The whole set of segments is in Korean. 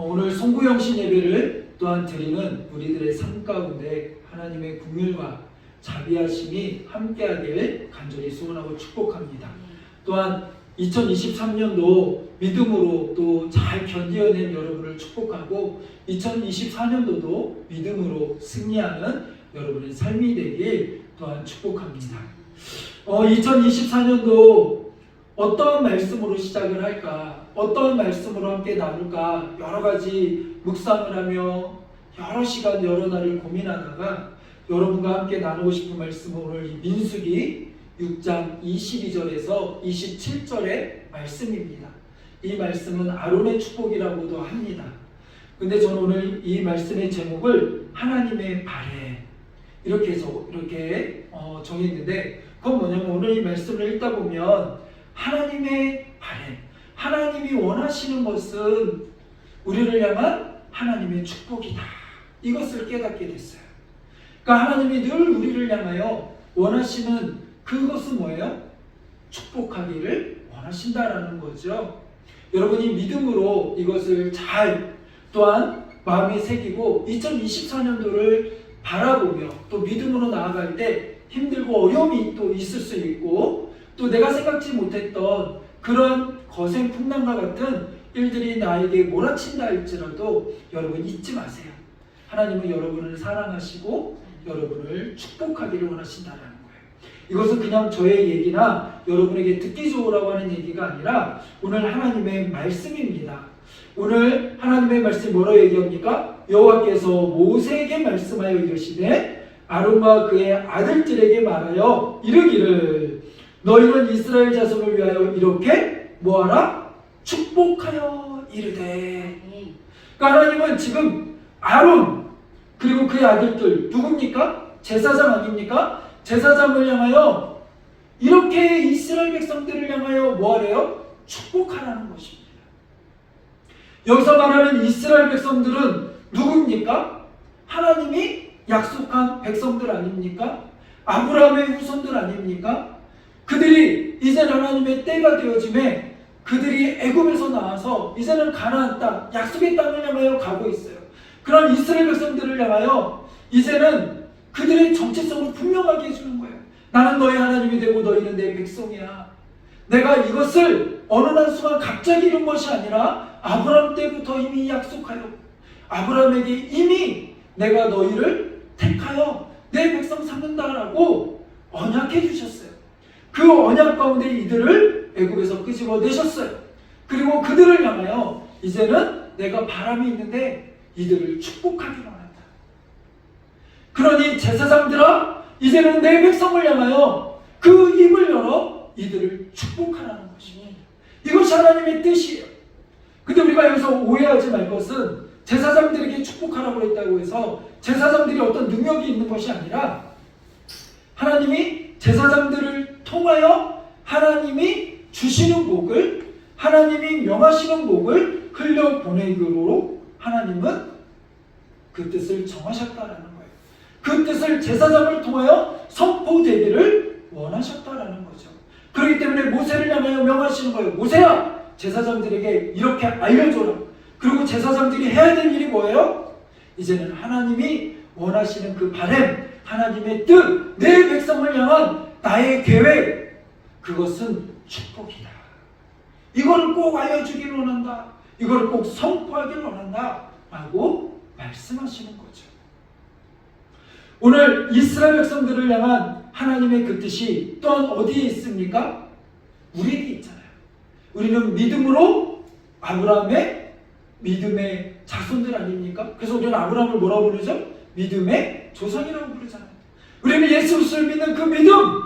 오늘 송구영신 예배를 또한 드리는 우리들의 삶 가운데 하나님의 긍휼과 자비하심이 함께하길 간절히 소원하고 축복합니다. 또한 2023년도 믿음으로 또 잘 견뎌낸 여러분을 축복하고 2024년도도 믿음으로 승리하는 여러분의 삶이 되길 또한 축복합니다. 2024년도 어떤 말씀으로 시작을 할까? 어떤 말씀으로 함께 나눌까? 여러 가지 묵상을 하며 여러 시간 여러 날을 고민하다가 여러분과 함께 나누고 싶은 말씀은 오늘 민수기 6장 22절에서 27절의 말씀입니다. 이 말씀은 아론의 축복이라고도 합니다. 근데 저는 오늘 이 말씀의 제목을 하나님의 바램 이렇게 정했는데, 그건 뭐냐면 오늘 이 말씀을 읽다 보면 하나님의 바램, 하나님이 원하시는 것은 우리를 향한 하나님의 축복이다, 이것을 깨닫게 됐어요. 그러니까 하나님이 늘 우리를 향하여 원하시는 그것은 뭐예요? 축복하기를 원하신다라는 거죠. 여러분이 믿음으로 이것을 잘 또한 마음에 새기고 2024년도를 바라보며 또 믿음으로 나아갈 때 힘들고 어려움이 또 있을 수 있고 또 내가 생각지 못했던 그런 거센 풍랑과 같은 일들이 나에게 몰아친다 할지라도 여러분 잊지 마세요. 하나님은 여러분을 사랑하시고 여러분을 축복하기를 원하신다는 거예요. 이것은 그냥 저의 얘기나 여러분에게 듣기 좋으라고 하는 얘기가 아니라 오늘 하나님의 말씀입니다. 오늘 하나님의 말씀이 뭐라고 얘기합니까? 여호와께서 모세에게 말씀하여 이르시되 아론과 그의 아들들에게 말하여 이르기를 너희는 이스라엘 자손을 위하여 이렇게 뭐하라? 축복하여 이르되. 그러니까 하나님은 지금 아론 그리고 그의 아들들 누굽니까? 제사장 아닙니까? 제사장을 향하여 이렇게 이스라엘 백성들을 향하여 뭐하래요? 축복하라는 것입니다. 여기서 말하는 이스라엘 백성들은 누굽니까? 하나님이 약속한 백성들 아닙니까? 아브라함의 후손들 아닙니까? 그들이 이제는 하나님의 때가 되어짐에 그들이 애굽에서 나와서 이제는 가나안 땅, 약속의 땅을 향하여 가고 있어요. 그런 이스라엘 백성들을 향하여 이제는 그들의 정체성을 분명하게 해주는 거예요. 나는 너희 하나님이 되고 너희는 내 백성이야. 내가 이것을 어느 날 순간 갑자기 이룬 것이 아니라 아브라함 때부터 이미 약속하여 아브라함에게 이미 내가 너희를 택하여 내 백성 삼는다라고 언약해 주셨어요. 그 언약 가운데 이들을 애굽에서 끄집어내셨어요. 그리고 그들을 향하여 이제는 내가 바람이 있는데 이들을 축복하기로 한다. 그러니 제사장들아 이제는 내 백성을 향하여 그 입을 열어 이들을 축복하라는 것입니다. 이것이 하나님의 뜻이에요. 근데 우리가 여기서 오해하지 말 것은 제사장들에게 축복하라고 했다고 해서 제사장들이 어떤 능력이 있는 것이 아니라 하나님이 제사장들을 통하여 하나님이 주시는 복을 하나님이 명하시는 복을 흘려보내기로 하나님은 그 뜻을 정하셨다라는 거예요. 그 뜻을 제사장을 통하여 선포되기를 원하셨다라는 거죠. 그렇기 때문에 모세를 향하여 명하시는 거예요. 모세야, 제사장들에게 이렇게 알려줘라. 그리고 제사장들이 해야 될 일이 뭐예요? 이제는 하나님이 원하시는 그 바램, 하나님의 뜻, 내 백성을 향한 나의 계획, 그것은 축복이다. 이걸 꼭 알려주기를 원한다. 이걸 꼭 선포하기를 원한다. 라고 말씀하시는 거죠. 오늘 이스라엘 백성들을 향한 하나님의 그 뜻이 또한 어디에 있습니까? 우리에게 있잖아요. 우리는 믿음으로 아브라함의 믿음의 자손들 아닙니까? 그래서 우리는 아브라함을 뭐라고 부르죠? 믿음의 조상이라고 부르잖아요. 우리는 예수 그리스도를 믿는 그 믿음,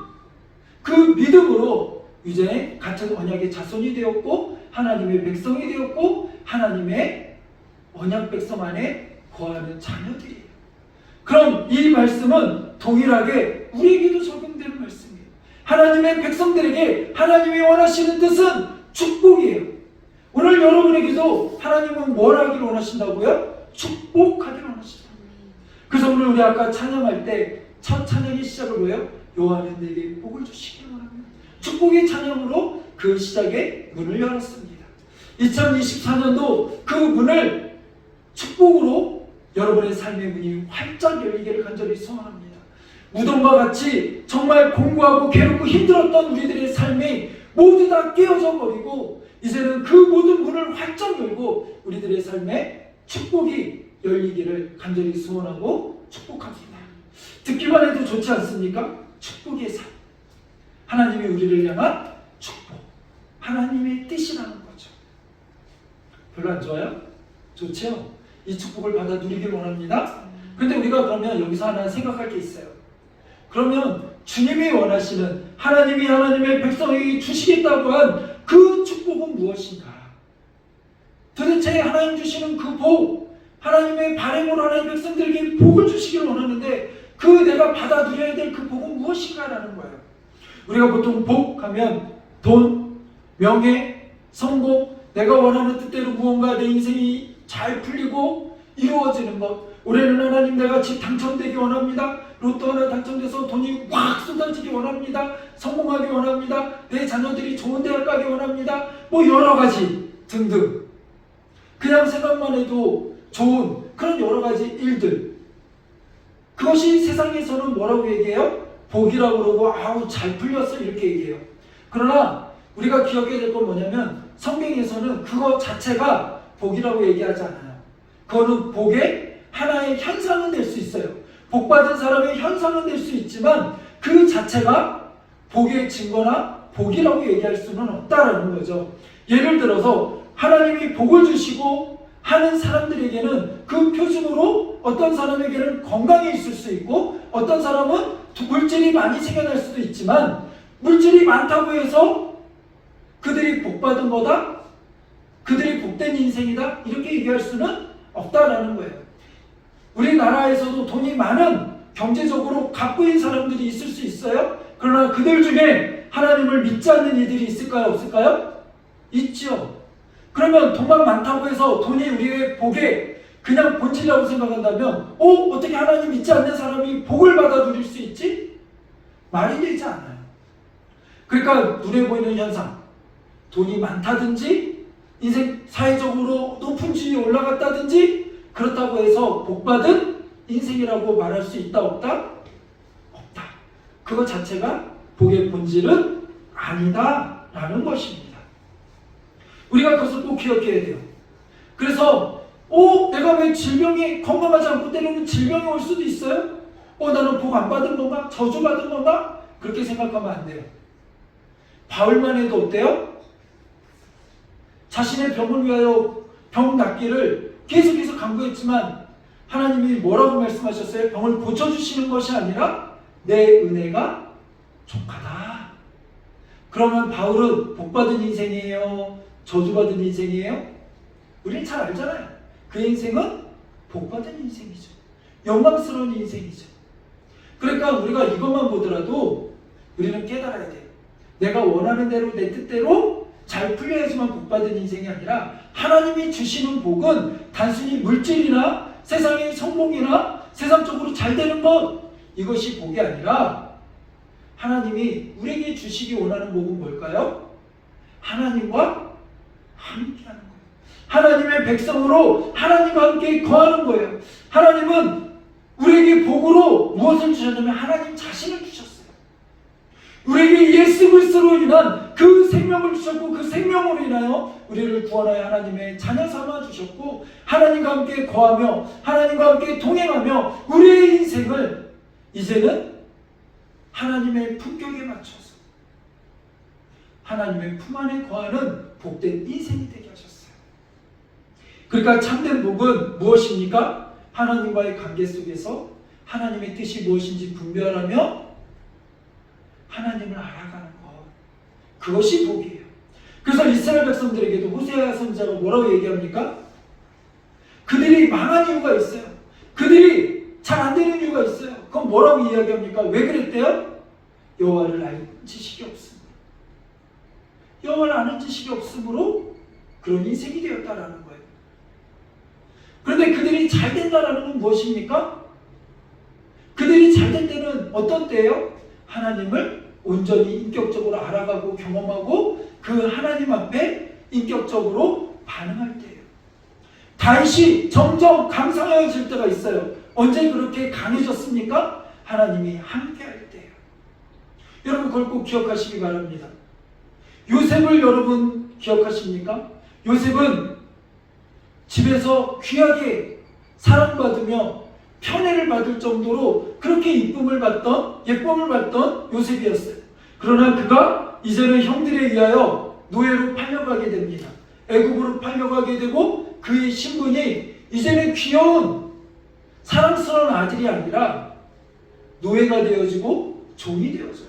그 믿음으로 이제 같은 언약의 자손이 되었고 하나님의 백성이 되었고 하나님의 언약 백성 안에 거하는 자녀들이에요. 그럼 이 말씀은 동일하게 우리에게도 적용되는 말씀이에요. 하나님의 백성들에게 하나님이 원하시는 뜻은 축복이에요. 오늘 여러분에게도 하나님은 뭘 하기를 원하신다고요? 축복하기를 원하신다. 그래서 오늘 우리 아까 찬양할 때 첫 찬양의 시작을 뭐예요? 여호와는 내게 복을 주시기를 원합니다. 축복의 찬양으로 그 시작의 문을 열었습니다. 2024년도 그 문을 축복으로 여러분의 삶의 문이 활짝 열리기를 간절히 소원합니다. 무덤과 같이 정말 공고하고 괴롭고 힘들었던 우리들의 삶이 모두 다 깨어져 버리고 이제는 그 모든 문을 활짝 열고 우리들의 삶에 축복이 열리기를 간절히 소원하고 축복합니다. 듣기만 해도 좋지 않습니까? 축복의 삶. 하나님이 우리를 향한 축복. 하나님의 뜻이라는 거죠. 별로 안 좋아요? 좋죠? 이 축복을 받아 누리길 원합니다. 그런데 우리가 그러면 여기서 하나 생각할 게 있어요. 그러면 주님이 원하시는 하나님이 하나님의 백성에게 주시겠다고 한 그 축복은 무엇인가? 도대체 하나님 주시는 그 복, 하나님의 바람으로 하나님 백성들에게 복을 주시기를 원하는데 그 내가 받아 누려야 될 그 복은 무엇인가라는 거예요. 우리가 보통 복 하면 돈, 명예, 성공, 내가 원하는 뜻대로 무언가 내 인생이 잘 풀리고 이루어지는 것. 올해는 하나님 내가 집 당첨되기 원합니다. 로또 하나 당첨돼서 돈이 확 쏟아지기 원합니다. 성공하기 원합니다. 내 자녀들이 좋은 대학 가기 원합니다. 뭐 여러 가지 등등. 그냥 생각만 해도 좋은 그런 여러 가지 일들. 그것이 세상에서는 뭐라고 얘기해요? 복이라고 그러고 아우 잘 풀렸어 이렇게 얘기해요. 그러나 우리가 기억해야 될 건 뭐냐면 성경에서는 그거 자체가 복이라고 얘기하지 않아요. 그거는 복의 하나의 현상은 될 수 있어요. 복받은 사람의 현상은 될 수 있지만 그 자체가 복의 증거나 복이라고 얘기할 수는 없다라는 거죠. 예를 들어서 하나님이 복을 주시고 하는 사람들에게는 그 표징으로 어떤 사람에게는 건강이 있을 수 있고 어떤 사람은 물질이 많이 생겨날 수도 있지만 물질이 많다고 해서 그들이 복받은 거다? 그들이 복된 인생이다? 이렇게 얘기할 수는 없다라는 거예요. 우리나라에서도 돈이 많은 경제적으로 갑부인 사람들이 있을 수 있어요. 그러나 그들 중에 하나님을 믿지 않는 이들이 있을까요? 없을까요? 있죠. 그러면 돈만 많다고 해서 돈이 우리의 복의 그냥 본질이라고 생각한다면 어떻게 하나님 믿지 않는 사람이 복을 받아 누릴 수 있지? 말이 되지 않아요. 그러니까 눈에 보이는 현상, 돈이 많다든지 인생 사회적으로 높은 지위에 올라갔다든지 그렇다고 해서 복받은 인생이라고 말할 수 있다 없다? 없다. 그것 자체가 복의 본질은 아니다 라는 것입니다. 우리가 그것을 꼭 기억해야 돼요. 그래서 내가 왜 질병이 건강하지 않고 때로는 질병이 올 수도 있어요? 나는 복 안 받은 건가? 저주받은 건가? 그렇게 생각하면 안 돼요. 바울만 해도 어때요? 자신의 병을 위하여 병 낫기를 계속해서 간구했지만 하나님이 뭐라고 말씀하셨어요? 병을 고쳐주시는 것이 아니라 내 은혜가 족하다. 그러면 바울은 복받은 인생이에요? 저주받은 인생이에요? 우리는 잘 알잖아요. 그 인생은 복받은 인생이죠. 영광스러운 인생이죠. 그러니까 우리가 이것만 보더라도 우리는 깨달아야 돼요. 내가 원하는 대로 내 뜻대로 잘 풀려야지만 복받은 인생이 아니라 하나님이 주시는 복은 단순히 물질이나 세상의 성공이나 세상적으로 잘 되는 것 이것이 복이 아니라 하나님이 우리에게 주시기 원하는 복은 뭘까요? 하나님과 함께하는 거예요. 하나님의 백성으로 하나님과 함께 거하는 거예요. 하나님은 우리에게 복으로 무엇을 주셨냐면 하나님 자신을 주셨어요. 우리에게 예수 그리스도로 인한 그 생명을 주셨고 그 생명으로 인하여 우리를 구원하여 하나님의 자녀 삼아 주셨고 하나님과 함께 거하며 하나님과 함께 동행하며 우리의 인생을 이제는 하나님의 품격에 맞춰서 하나님의 품 안에 거하는 복된 인생이 되게 하셨어요. 그러니까 참된 복은 무엇입니까? 하나님과의 관계 속에서 하나님의 뜻이 무엇인지 분별하며 하나님을 알아가는 것. 그것이 복이에요. 그래서 이스라엘 백성들에게도 호세아 선지자가 뭐라고 얘기합니까? 그들이 망한 이유가 있어요. 그들이 잘 안 되는 이유가 있어요. 그건 뭐라고 이야기합니까? 왜 그랬대요? 여호와를 아는 지식이 없습니다. 여호와를 아는 지식이 없으므로 그런 인생이 되었다라는 거예요. 그런데 그들이 잘 된다라는 건 무엇입니까? 그들이 잘 될 때는 어떤 때예요? 하나님을 온전히 인격적으로 알아가고 경험하고 그 하나님 앞에 인격적으로 반응할 때예요. 다윗이 점점 강성해질 때가 있어요. 언제 그렇게 강해졌습니까? 하나님이 함께할 때예요. 여러분 그걸 꼭 기억하시기 바랍니다. 요셉을 여러분 기억하십니까? 요셉은 집에서 귀하게 사랑받으며 편애를 받을 정도로 그렇게 예쁨을 받던 요셉이었어요. 그러나 그가 이제는 형들에 의하여 노예로 팔려가게 됩니다. 애굽으로 팔려가게 되고 그의 신분이 이제는 귀여운 사랑스러운 아들이 아니라 노예가 되어지고 종이 되어져요.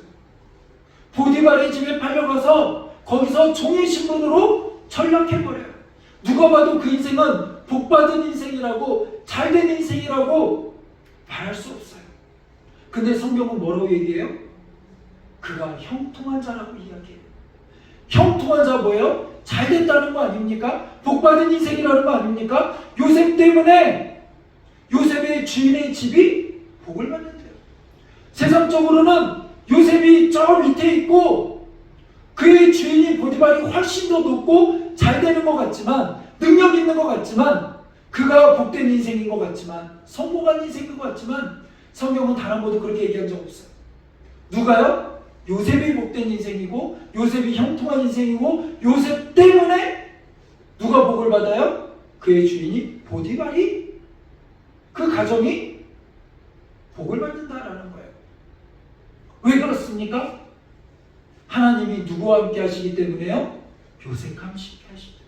보디발의 집에 팔려가서 거기서 종의 신분으로 전락해버려요. 누가 봐도 그 인생은 복받은 인생이라고 잘된 인생이라고 말할 수 없어요. 근데 성경은 뭐라고 얘기해요? 그가 형통한 자라고 이야기해요. 형통한 자 뭐예요? 잘됐다는 거 아닙니까? 복받은 인생이라는 거 아닙니까? 요셉 때문에 요셉의 주인의 집이 복을 받는데요. 세상적으로는 요셉이 저 밑에 있고 그의 주인이 보디발이 훨씬 더 높고 잘 되는 것 같지만, 능력 있는 것 같지만, 그가 복된 인생인 것 같지만, 성공한 인생인 것 같지만, 성경은 단 한 번도 그렇게 얘기한 적 없어요. 누가요? 요셉이 복된 인생이고 요셉이 형통한 인생이고 요셉 때문에 누가 복을 받아요? 그의 주인이 보디발이, 그 가정이 복을 받는다라는 거예요. 왜 그렇습니까? 하나님이 누구와 함께 하시기 때문에요? 요셉과 함께 하시기 때문에.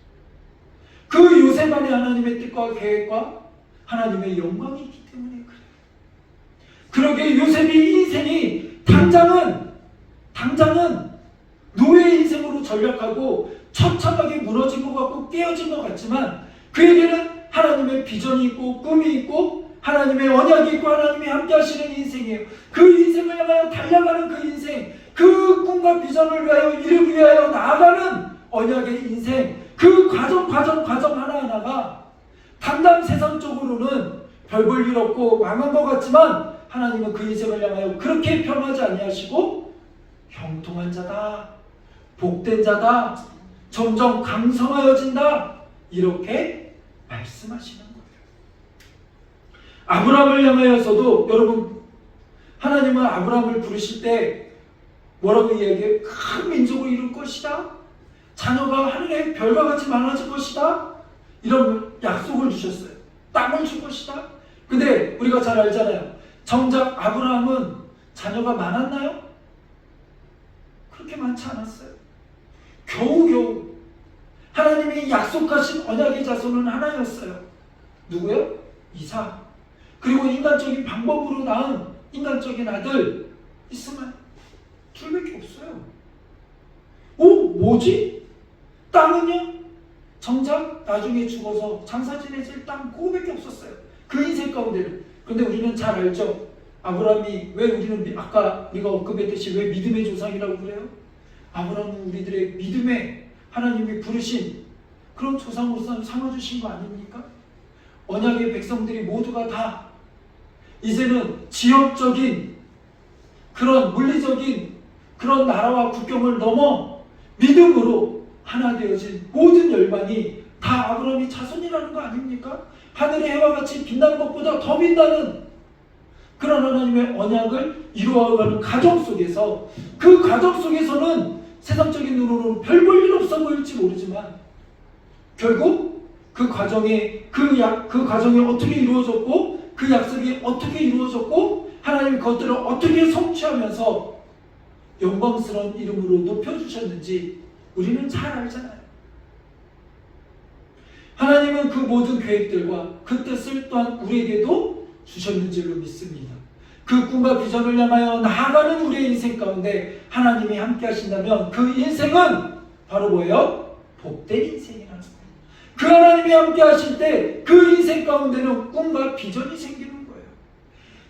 그 요셉 안에 하나님의 뜻과 계획과 하나님의 영광이 있기 때문에 그래요. 그러게 요셉의 인생이 당장은 노예의 인생으로 전락하고 처참하게 무너진 것 같고 깨어진 것 같지만, 그에게는 하나님의 비전이 있고 꿈이 있고 하나님의 언약이 있고 하나님이 함께 하시는 인생이에요. 그 인생을 향하여 달려가는 그 인생, 그 꿈과 비전을 위하여 이루기 위하여 나아가는 언약의 인생, 그 과정 하나하나가 당장 세상적으로는 별 볼 일 없고 망한 것 같지만, 하나님은 그 인생을 향하여 그렇게 평하지 아니하시고 형통한 자다, 복된 자다, 점점 강성하여진다, 이렇게 말씀하시는 거예요. 아브라함을 향하여서도 여러분, 하나님은 아브라함을 부르실 때 뭐라고 이야기해요? 큰 민족을 이룰 것이다, 자녀가 하늘의 별과 같이 많아질 것이다, 이런 약속을 주셨어요. 땅을 줄 것이다. 근데 우리가 잘 알잖아요. 정작 아브라함은 자녀가 많았나요? 그렇게 많지 않았어요. 겨우겨우 하나님이 약속하신 언약의 자손은 하나였어요. 누구요? 이삭. 그리고 인간적인 방법으로 낳은 인간적인 아들 있으면 둘밖에 없어요. 오, 뭐지? 땅은요? 정작 나중에 죽어서 장사 지내질 땅 그거밖에 없었어요. 그 인생 가운데는. 그런데 우리는 잘 알죠. 아브라함이 왜 우리는 아까 우리가 언급했듯이 왜 믿음의 조상이라고 그래요? 아브라함은 우리들의 믿음에 하나님이 부르신 그런 조상으로서 삼아주신 거 아닙니까? 언약의 백성들이 모두가 다 이제는 지역적인 그런 물리적인 그런 나라와 국경을 넘어 믿음으로 하나 되어진 모든 열방이 다 아브라함의 자손이라는 거 아닙니까? 하늘의 해와 같이 빛나는 것보다 더 빛나는 그런 하나님의 언약을 이루어가는 가정 속에서, 그 가정 속에서는 세상적인 눈으로는 별 볼 일 없어 보일지 모르지만 결국 그 과정이 어떻게 이루어졌고 그 약속이 어떻게 이루어졌고 하나님이 그것들을 어떻게 성취하면서 영광스러운 이름으로 높여주셨는지 우리는 잘 알잖아요. 하나님은 그 모든 계획들과 그 뜻을 또한 우리에게도 주셨는 줄로 믿습니다. 그 꿈과 비전을 향하여 나아가는 우리의 인생 가운데 하나님이 함께 하신다면 그 인생은 바로 뭐예요? 복된 인생이라는 거예요. 그 하나님이 함께 하실 때 그 인생 가운데는 꿈과 비전이 생기는 거예요.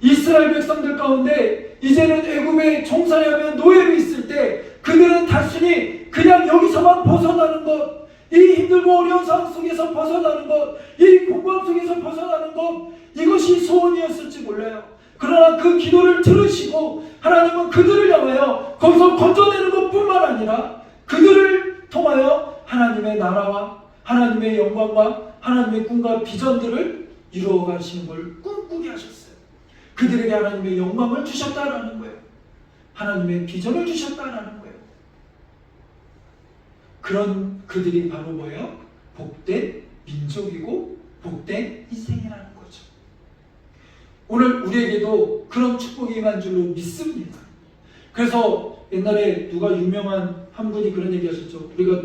이스라엘 백성들 가운데 이제는 애굽에 종살이하며 노예로 있을 때 그들은 단순히 그냥 여기서만 벗어나는 것, 이 힘들고 어려운 상황 속에서 벗어나는 것, 이 공고함 속에서 벗어나는 것, 이것이 소원이었을지 몰라요. 그러나 그 기도를 들으시고 하나님은 그들을 향하여 거기서 건져내는 것뿐만 아니라 그들을 통하여 하나님의 나라와 하나님의 영광과 하나님의 꿈과 비전들을 이루어 가시는 걸 꿈꾸게 하셨어요. 그들에게 하나님의 영광을 주셨다라는 거예요. 하나님의 비전을 주셨다라는 거예요. 그런 그들이 바로 뭐예요? 복된 민족이고 복된 인생이라는 거죠. 오늘 우리에게도 그런 축복이 임한 줄로 믿습니다. 그래서 옛날에 누가 유명한 한 분이 그런 얘기 하셨죠. 우리가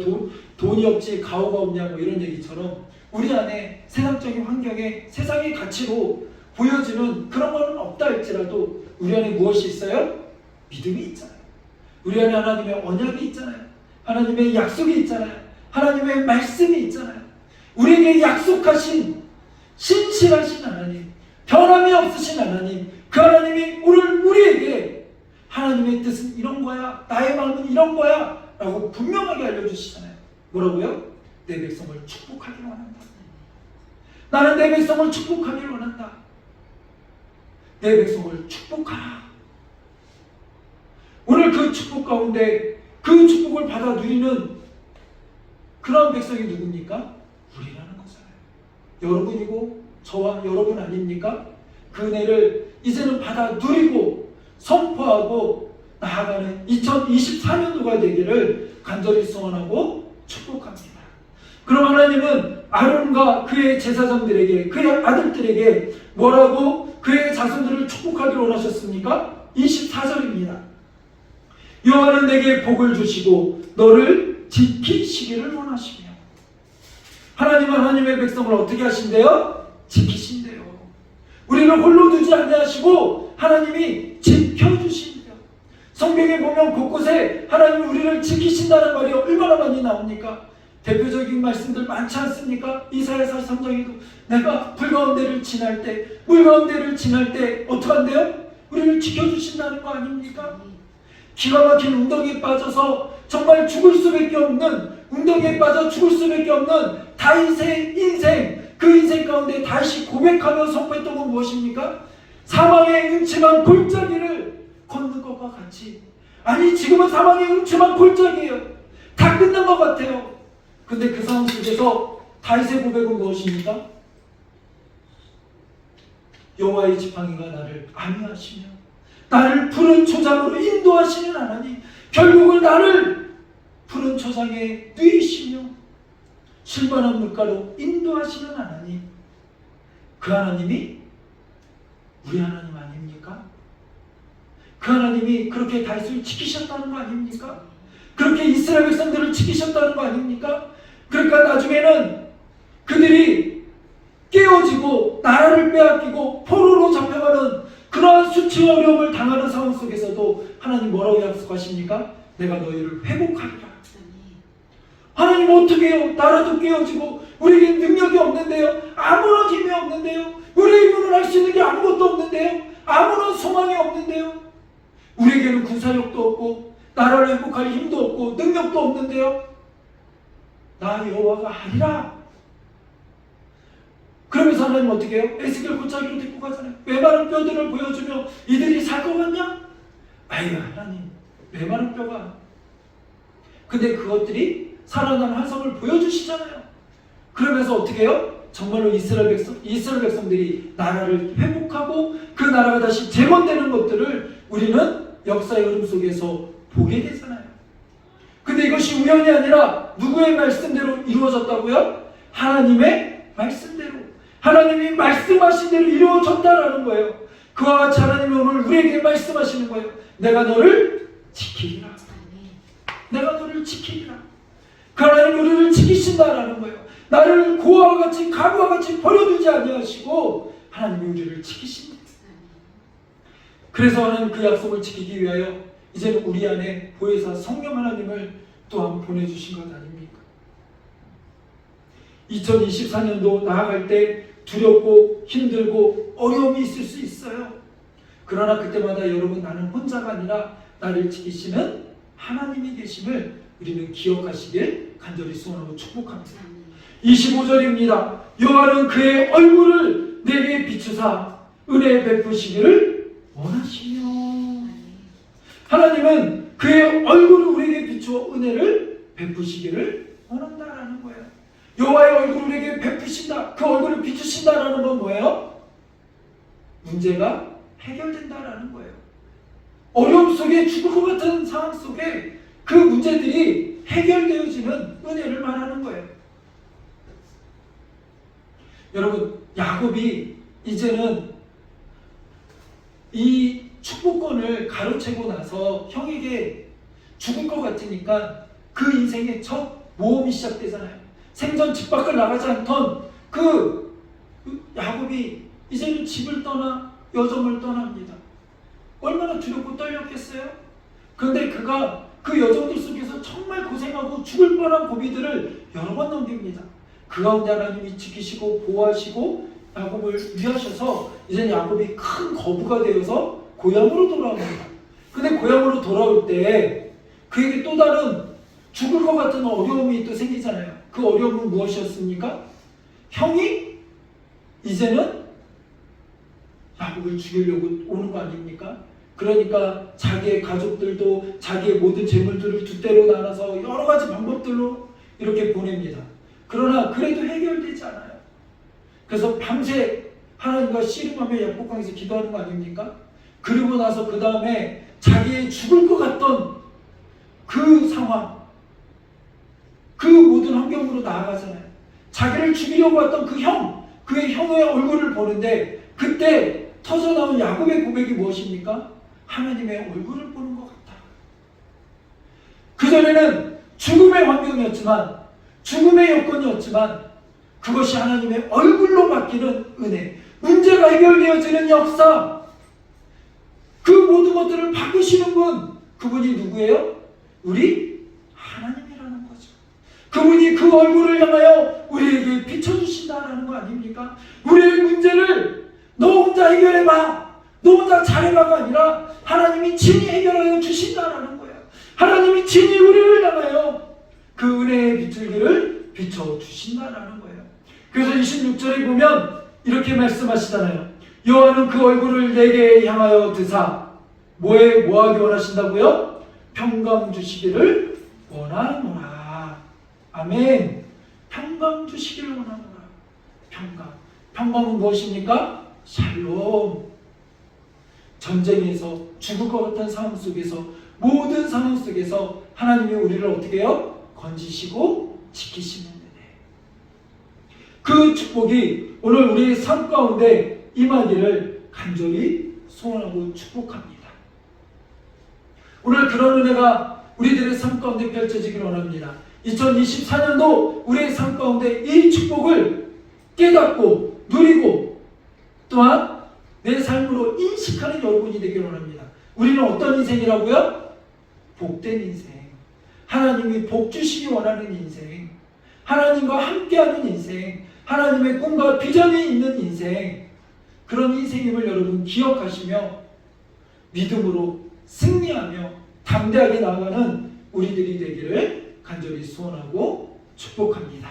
돈이 없지 가오가 없냐 뭐 이런 얘기처럼 우리 안에 세상적인 환경에 세상의 가치로 보여지는 그런 거는 없다 할지라도 우리 안에 무엇이 있어요? 믿음이 있잖아요. 우리 안에 하나님의 언약이 있잖아요. 하나님의 약속이 있잖아요. 하나님의 말씀이 있잖아요. 우리에게 약속하신 신실하신 하나님, 변함이 없으신 하나님, 그 하나님이 오늘 우리에게 하나님의 뜻은 이런 거야, 나의 마음은 이런 거야 라고 분명하게 알려주시잖아요. 뭐라고요? 내 백성을 축복하기를 원한다. 나는 내 백성을 축복하기를 원한다. 내 백성을 축복하라. 오늘 그 축복 가운데 그 축복을 받아 누리는 그런 백성이 누굽니까? 우리라는 거잖아요. 여러분이고 저와 여러분 아닙니까? 그 은혜를 이제는 받아 누리고 선포하고 나아가는 2024년도가 되기를 간절히 소원하고 축복합니다. 그럼 하나님은 아론과 그의 제사장들에게, 그의 아들들에게 뭐라고 그의 자손들을 축복하기를 원하셨습니까? 24절입니다. 여호와는 내게 복을 주시고 너를 지키시기를 원하시며. 하나님은 하나님의 백성을 어떻게 하신대요? 지키신대요. 우리를 홀로 두지 아니하시고 하나님이 지켜주신대요. 성경에 보면 곳곳에 하나님이 우리를 지키신다는 말이 얼마나 많이 나옵니까? 대표적인 말씀들 많지 않습니까? 이사야서 3장에도 내가 불 가운데를 지날 때, 물 가운데를 지날 때 어떻게 한대요? 우리를 지켜주신다는 거 아닙니까? 기가 막힌 웅덩이에 빠져서 정말 죽을 수밖에 없는, 웅덩이에 빠져 죽을 수밖에 없는 다윗의 인생, 그 인생 가운데 다시 고백하며 선포했던 건 무엇입니까? 사망의 음침한 골짜기를 걷는 것과 같이. 아니 지금은 사망의 음침한 골짜기예요. 다 끝난 것 같아요. 근데 그 상황 속에서 다윗의 고백은 무엇입니까? 여호와의 지팡이가 나를 안위하시며 나를 푸른 초장으로 인도하시는 하나님, 결국은 나를 푸른 초장에 누이시며 실만한 물가로 인도하시는 하나님, 그 하나님이 우리 하나님 아닙니까? 그 하나님이 그렇게 다윗을 지키셨다는 거 아닙니까? 그렇게 이스라엘 백성들을 지키셨다는 거 아닙니까? 그러니까 나중에는 그들이 깨어지고 나라를 빼앗기고 포로로 잡혀가는 그러한 수치와 어려움을 당하는 상황 속에서도 하나님 뭐라고 약속하십니까? 내가 너희를 회복하리라. 하나님 어떻게 해요? 나라도 깨어지고 우리에게 능력이 없는데요, 아무런 힘이 없는데요, 우리의 힘으로 할 수 있는 게 아무것도 없는데요, 아무런 소망이 없는데요, 우리에게는 군사력도 없고 나라를 회복할 힘도 없고 능력도 없는데요, 나 여호와가 아니라. 그러면서 하나님 어떻게 해요? 에스겔 골짜기로 데리고 가잖아요. 메마른 뼈들을 보여주며 이들이 살 것 같냐? 아유 하나님, 메마른 뼈가. 근데 그것들이 살아난 환상을 보여주시잖아요. 그러면서 어떻게 해요? 정말로 이스라엘 백성들이 나라를 회복하고 그 나라가 다시 재건되는 것들을 우리는 역사의 흐름 속에서 보게 되잖아요. 근데 이것이 우연이 아니라 누구의 말씀대로 이루어졌다고요? 하나님의 말씀대로. 하나님이 말씀하신 대로 이루어졌다라는 거예요. 그와 같이 하나님이 오늘 우리에게 말씀하시는 거예요. 내가 너를 지키리라. 내가 너를 지키리라. 그 하나님이 우리를 지키신다라는 거예요. 나를 고아와 같이 가부와 같이 버려두지 아니하시고 하나님이 우리를 지키십니다. 그래서 하나님 그 약속을 지키기 위하여 이제는 우리 안에 보혜사 성령 하나님을 또한 보내주신 것 아닙니까? 2024년도 나아갈 때 두렵고 힘들고 어려움이 있을 수 있어요. 그러나 그때마다 여러분, 나는 혼자가 아니라 나를 지키시는 하나님이 계심을 우리는 기억하시길 간절히 소원하고 축복합니다. 25절입니다. 여호와는 그의 얼굴을 내게 비추사 은혜 베푸시기를 원하시며. 하나님은 그의 얼굴을 우리에게 비추어 은혜를 베푸시기를 원한다라는 거예요. 여호와의 얼굴을 우리에게 베푸신다. 그 얼굴을 비추신다라는 건 뭐예요? 문제가 해결된다라는 거예요. 어려움 속에 죽을 것 같은 상황 속에 그 문제들이 해결되어지는 은혜를 말하는 거예요. 여러분, 야곱이 이제는 이 축복권을 가로채고 나서 형에게 죽을 것 같으니까 그 인생의 첫 모험이 시작되잖아요. 생전 집 밖을 나가지 않던 그 야곱이 이제는 집을 떠나 여정을 떠납니다. 얼마나 두렵고 떨렸겠어요? 그런데 그가 그 여정들 속에서 정말 고생하고 죽을 뻔한 고비들을 여러 번 넘깁니다. 그 가운데 하나님이 지키시고 보호하시고 야곱을 위하셔서 이제는 야곱이 큰 거부가 되어서 고향으로 돌아옵니다. 근데 고향으로 돌아올 때 그에게 또 다른 죽을 것 같은 어려움이 또 생기잖아요. 그 어려움은 무엇이었습니까? 형이 이제는 야곱을 죽이려고 오는 거 아닙니까? 그러니까 자기의 가족들도 자기의 모든 재물들을 두 대로 나눠서 여러 가지 방법들로 이렇게 보냅니다. 그러나 그래도 해결되지 않아요. 그래서 밤새 하나님과 씨름하며 약복강에서 기도하는 거 아닙니까? 그리고 나서 그 다음에 자기의 죽을 것 같던 그 상황, 그 모든 환경으로 나아가잖아요. 자기를 죽이려고 했던 그 형, 그의 형의 얼굴을 보는데 그때 터져나온 야곱의 고백이 무엇입니까? 하나님의 얼굴을 보는 것 같다. 그전에는 죽음의 환경이었지만, 죽음의 여건이었지만 그것이 하나님의 얼굴로 바뀌는 은혜, 문제가 해결되어지는 역사, 그 모든 것들을 바꾸시는 분, 그분이 누구예요? 우리 하나님이라는 거죠. 그분이 그 얼굴을 향하여 우리에게 비춰주신다라는 거 아닙니까? 우리의 문제를 너 혼자 해결해봐, 너 혼자 잘해봐가 아니라 하나님이 친히 해결하여 주신다라는 거예요. 하나님이 친히 우리를 향하여 그 은혜의 비틀기를 비춰주신다라는 거예요. 그래서 26절에 보면 이렇게 말씀하시잖아요. 여호와는 그 얼굴을 내게 향하여 드사 뭐하기 원하신다고요? 평강 주시기를 원하노라. 아멘. 평강 주시기를 원하노라. 평강은 무엇입니까? 샬롬. 전쟁에서 죽을 것 같은 상황 속에서, 모든 상황 속에서 하나님이 우리를 어떻게 해요? 건지시고 지키시는 은혜. 그 축복이 오늘 우리의 삶 가운데 임하기를 간절히 소원하고 축복합니다. 오늘 그런 은혜가 우리들의 삶 가운데 펼쳐지기를 원합니다. 2024년도 우리의 삶 가운데 이 축복을 깨닫고 누리고 또한 내 삶으로 인식하는 여러분이 되기를 원합니다. 우리는 어떤 인생이라고요? 복된 인생. 하나님이 복 주시기 원하는 인생. 하나님과 함께하는 인생. 하나님의 꿈과 비전이 있는 인생. 그런 인생임을 여러분 기억하시며 믿음으로 승리하며 담대하게 나아가는 우리들이 되기를 간절히 소원하고 축복합니다.